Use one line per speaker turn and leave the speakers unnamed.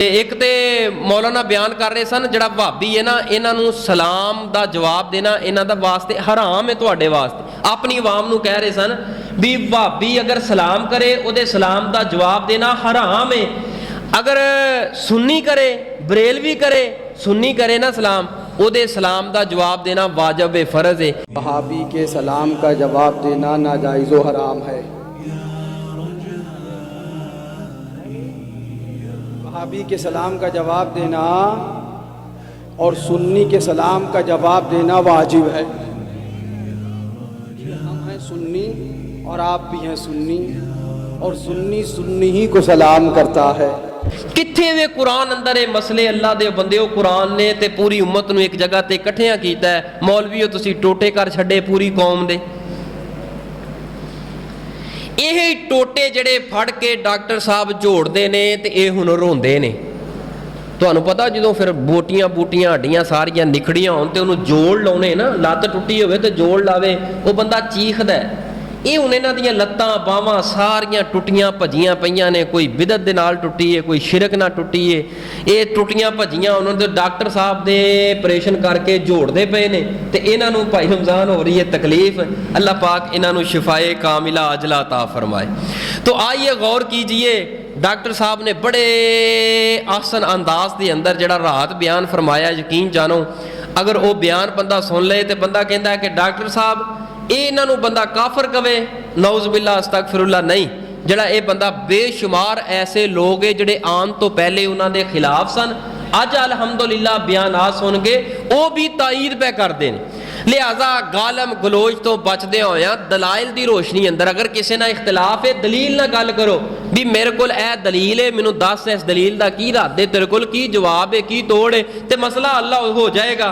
एक तो मौलाना बयान कर रहे सन जड़ा भाभी है ना, इन्हों सलाम का जवाब देना इन्हों का वास्ते हराम है, तुहाडे वास्ते अपनी आवाम नूं कह रहे सन भी भाभी अगर सलाम करे उहदे सलाम का जवाब देना हराम है। अगर सुन्नी करे, बरेलवी करे, सुन्नी करे ना सलाम, उहदे सलाम का जवाब देना वाजिब है, फर्ज है।
वहाबी के सलाम का जवाब देना नाजायज़ व हराम है। वहाबी के सलाम का जवाब देना और सुन्नी के सलाम का जवाब देना वाजिब है। हम हैं सुन्नी और आप भी हैं सुन्नी, और सुन्नी सुन्नी ही को सलाम करता है।
कित्थे वे कुरान अंदर ये मसले अल्लाह दे बंदेओ, कुरान ने ते पूरी उम्मत नूं एक जगह ते इकट्ठियां कीता है। मौलवीओ तुसीं टोटे कर छड्डे पूरी कौम दे। ਇਹ ਟੋਟੇ ਜਿਹੜੇ ਫੜ ਕੇ ਡਾਕਟਰ ਸਾਹਿਬ ਝੋੜਦੇ ਨੇ ਤੇ ਇਹ ਹੁਣ ਰੋਂਦੇ ਨੇ। ਤੁਹਾਨੂੰ ਪਤਾ ਜਦੋਂ ਫਿਰ ਬੋਟੀਆਂ ਬੂਟੀਆਂ ਹੱਡੀਆਂ ਸਾਰੀਆਂ ਨਿਖੜੀਆਂ ਹੋਣ ਤੇ ਉਹਨੂੰ ਜੋੜ ਲਾਉਣੇ ਨਾ, ਲੱਤ ਟੁੱਟੀ ਹੋਵੇ ਤੇ ਜੋੜ ਲਾਵੇ, ਉਹ ਬੰਦਾ ਚੀਖਦਾ। ਇਹ ਹੁਣ ਇਹਨਾਂ ਦੀਆਂ ਲੱਤਾਂ ਬਾਹਾਂ ਸਾਰੀਆਂ ਟੁੱਟੀਆਂ ਭੱਜੀਆਂ ਪਈਆਂ ਨੇ, ਕੋਈ ਬਿਦਅਤ ਦੇ ਨਾਲ ਟੁੱਟੀ ਹੈ, ਕੋਈ ਸ਼ਿਰਕ ਨਾਲ ਟੁੱਟੀ ਹੈ। ਇਹ ਟੁੱਟੀਆਂ ਭੱਜੀਆਂ ਉਹਨਾਂ ਦੇ ਡਾਕਟਰ ਸਾਹਿਬ ਦੇ ਆਪਰੇਸ਼ਨ ਕਰਕੇ ਜੋੜਦੇ ਪਏ ਨੇ ਤੇ ਇਹਨਾਂ ਨੂੰ ਭਾਈ रमज़ान हो रही है तकलीफ। अल्लाह पाक इन्हों शिफाए कामिला अजला अता फरमाए। तो आइए गौर कीजिए, डॉक्टर साहब ने बड़े आसन अंदाज के अंदर जड़ा राहत बयान फरमाया। यकीन जानो अगर वो बयान बंदा सुन ले तो बंदा कहता है कि डॉक्टर साहब इन्हों बंदा काफर कवे, नौज़ बिल्ला अस्तगफिरुल्लाह नहीं। जड़ा ये बंदा बेशुमार ऐसे लोग है जिहड़े आन तो पहले उन्होंने खिलाफ सन, अज अलहमदुलिल्लाह बयानात सुन के वो भी ताईद पे करते हैं। लिहाजा गालम गलोच तो बचदे होया दलाइल दी रोशनी अंदर अगर किसी ना इख्तिलाफ है, दलील ना गल करो भी मेरे को दलील है, मैनू दस इस दलील का की रद्द है, तेरे को की जवाब है, की तोड़ है, तो मसला हल हो जाएगा।